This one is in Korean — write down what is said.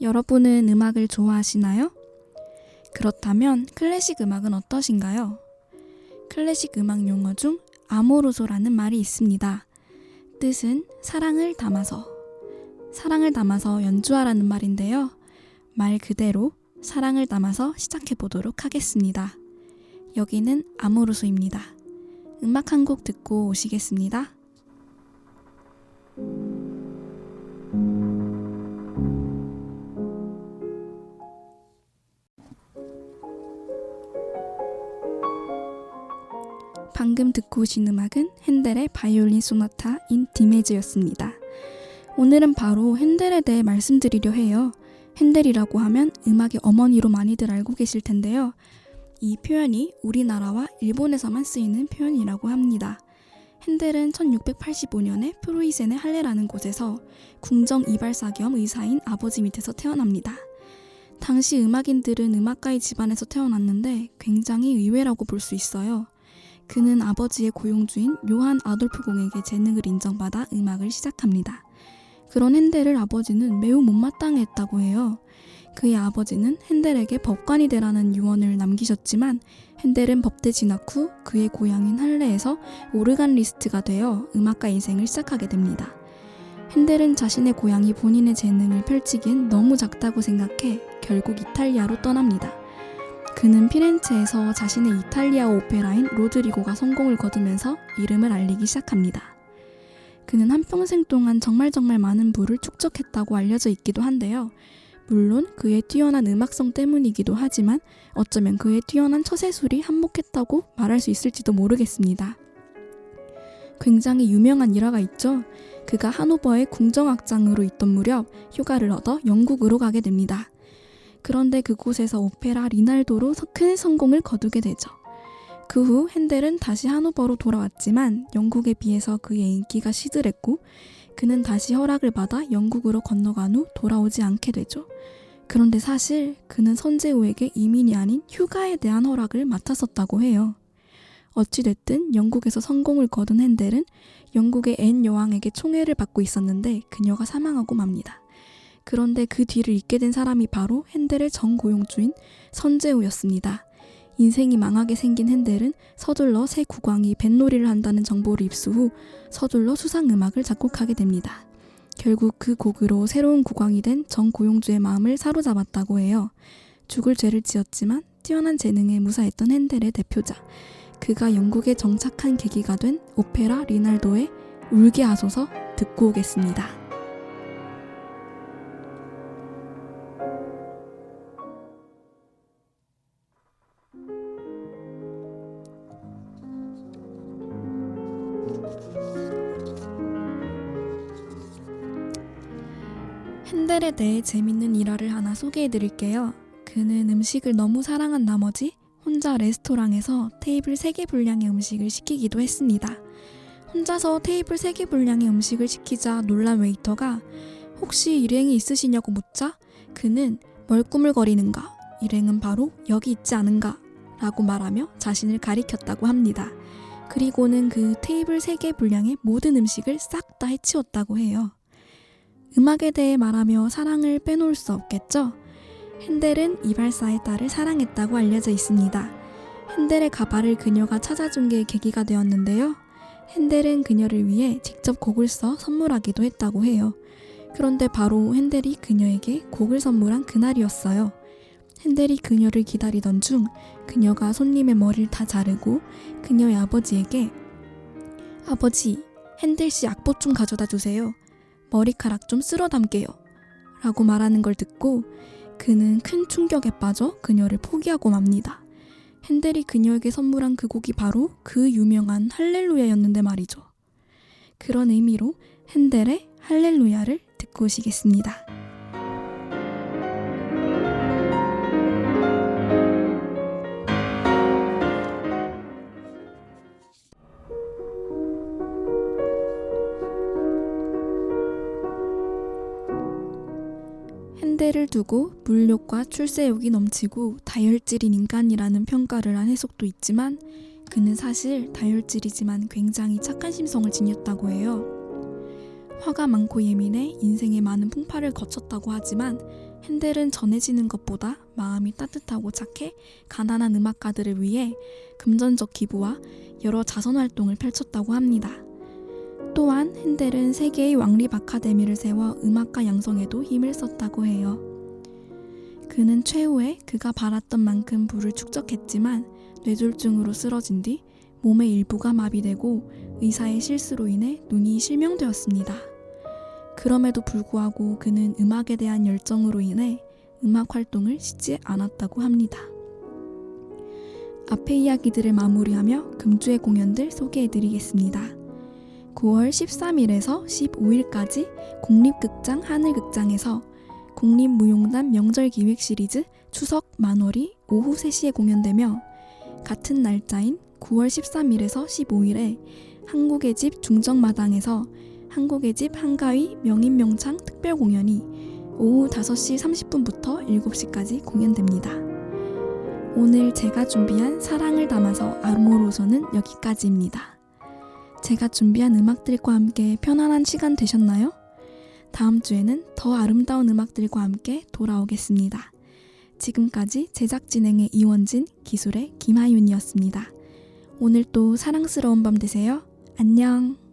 여러분은 음악을 좋아하시나요? 그렇다면 클래식 음악은 어떠신가요? 클래식 음악 용어 중 아모르소라는 말이 있습니다. 뜻은 사랑을 담아서 연주하라는 말인데요. 말 그대로 사랑을 담아서 시작해 보도록 하겠습니다. 여기는 아모르소입니다. 음악 한 곡 듣고 오시겠습니다. 방금 듣고 오신 음악은 핸델의 바이올린 소나타 인 디메즈였습니다. 오늘은 바로 핸델에 대해 말씀드리려 해요. 핸델이라고 하면 음악의 어머니로 많이들 알고 계실 텐데요. 이 표현이 우리나라와 일본에서만 쓰이는 표현이라고 합니다. 핸델은 1685년에 프로이센의 할레라는 곳에서 궁정 이발사 겸 의사인 아버지 밑에서 태어납니다. 당시 음악인들은 음악가의 집안에서 태어났는데 굉장히 의외라고 볼 수 있어요. 그는 아버지의 고용주인 요한 아돌프 공에게 재능을 인정받아 음악을 시작합니다. 그런 핸델을 아버지는 매우 못마땅해했다고 해요. 그의 아버지는 핸델에게 법관이 되라는 유언을 남기셨지만 핸델은 법대 진학 후 그의 고향인 할레에서 오르간리스트가 되어 음악가 인생을 시작하게 됩니다. 핸델은 자신의 고향이 본인의 재능을 펼치기엔 너무 작다고 생각해 결국 이탈리아로 떠납니다. 그는 피렌체에서 자신의 이탈리아 오페라인 로드리고가 성공을 거두면서 이름을 알리기 시작합니다. 그는 한평생 동안 정말 많은 부를 축적했다고 알려져 있기도 한데요. 물론 그의 뛰어난 음악성 때문이기도 하지만 어쩌면 그의 뛰어난 처세술이 한몫했다고 말할 수 있을지도 모르겠습니다. 굉장히 유명한 일화가 있죠. 그가 하노버의 궁정악장으로 있던 무렵 휴가를 얻어 영국으로 가게 됩니다. 그런데 그곳에서 오페라 리날도로 큰 성공을 거두게 되죠. 그 후 핸델은 다시 하노버로 돌아왔지만 영국에 비해서 그의 인기가 시들했고 그는 다시 허락을 받아 영국으로 건너간 후 돌아오지 않게 되죠. 그런데 사실 그는 선제후에게 이민이 아닌 휴가에 대한 허락을 맡았었다고 해요. 어찌됐든 영국에서 성공을 거둔 핸델은 영국의 앤 여왕에게 총애를 받고 있었는데 그녀가 사망하고 맙니다. 그런데 그 뒤를 잇게 된 사람이 바로 핸델의 전 고용주인 선제후였습니다. 인생이 망하게 생긴 핸델은 서둘러 새 국왕이 뱃놀이를 한다는 정보를 입수 후 서둘러 수상음악을 작곡하게 됩니다. 결국 그 곡으로 새로운 국왕이 된 전 고용주의 마음을 사로잡았다고 해요. 죽을 죄를 지었지만 뛰어난 재능에 무사했던 핸델의 대표자, 그가 영국에 정착한 계기가 된 오페라 리날도의 울게 하소서 듣고 오겠습니다. 핸델에 대해 재밌는 일화를 하나 소개해드릴게요. 그는 음식을 너무 사랑한 나머지 혼자 레스토랑에서 테이블 3개 분량의 음식을 시키기도 했습니다. 혼자서 테이블 3개 분량의 음식을 시키자 놀란 웨이터가 혹시 일행이 있으시냐고 묻자 그는 멀꾸물거리는가, 일행은 바로 여기 있지 않은가 라고 말하며 자신을 가리켰다고 합니다. 그리고는 그 테이블 3개 분량의 모든 음식을 싹 다 해치웠다고 해요. 음악에 대해 말하며 사랑을 빼놓을 수 없겠죠? 핸델은 이발사의 딸을 사랑했다고 알려져 있습니다. 핸델의 가발을 그녀가 찾아준 게 계기가 되었는데요. 핸델은 그녀를 위해 직접 곡을 써 선물하기도 했다고 해요. 그런데 바로 핸델이 그녀에게 곡을 선물한 그날이었어요. 핸델이 그녀를 기다리던 중 그녀가 손님의 머리를 다 자르고 그녀의 아버지에게 아버지, 핸델씨 악보 좀 가져다 주세요. 머리카락 좀 쓸어 담게요. 라고 말하는 걸 듣고 그는 큰 충격에 빠져 그녀를 포기하고 맙니다. 핸델이 그녀에게 선물한 그 곡이 바로 그 유명한 할렐루야였는데 말이죠. 그런 의미로 핸델의 할렐루야를 듣고 오시겠습니다. 핸델을 두고 물욕과 출세욕이 넘치고 다혈질인 인간이라는 평가를 한 해석도 있지만 그는 사실 다혈질이지만 굉장히 착한 심성을 지녔다고 해요. 화가 많고 예민해 인생에 많은 풍파를 거쳤다고 하지만 핸델은 전해지는 것보다 마음이 따뜻하고 착해 가난한 음악가들을 위해 금전적 기부와 여러 자선활동을 펼쳤다고 합니다. 또한 핸델은 세계의 왕립 아카데미를 세워 음악가 양성에도 힘을 썼다고 해요. 그는 최후에 그가 바랐던 만큼 부를 축적했지만 뇌졸중으로 쓰러진 뒤 몸의 일부가 마비되고 의사의 실수로 인해 눈이 실명되었습니다. 그럼에도 불구하고 그는 음악에 대한 열정으로 인해 음악 활동을 쉬지 않았다고 합니다. 앞의 이야기들을 마무리하며 금주의 공연들 소개해드리겠습니다. 9월 13일에서 15일까지 국립극장 하늘극장에서 국립무용단 명절기획 시리즈 추석 만월이 오후 3시에 공연되며 같은 날짜인 9월 13일에서 15일에 한국의 집 중정마당에서 한국의 집 한가위 명인명창 특별 공연이 오후 5시 30분부터 7시까지 공연됩니다. 오늘 제가 준비한 사랑을 담아서 아모로서는 여기까지입니다. 제가 준비한 음악들과 함께 편안한 시간 되셨나요? 다음 주에는 더 아름다운 음악들과 함께 돌아오겠습니다. 지금까지 제작 진행의 이원진, 기술의 김하윤이었습니다. 오늘 또 사랑스러운 밤 되세요. 안녕.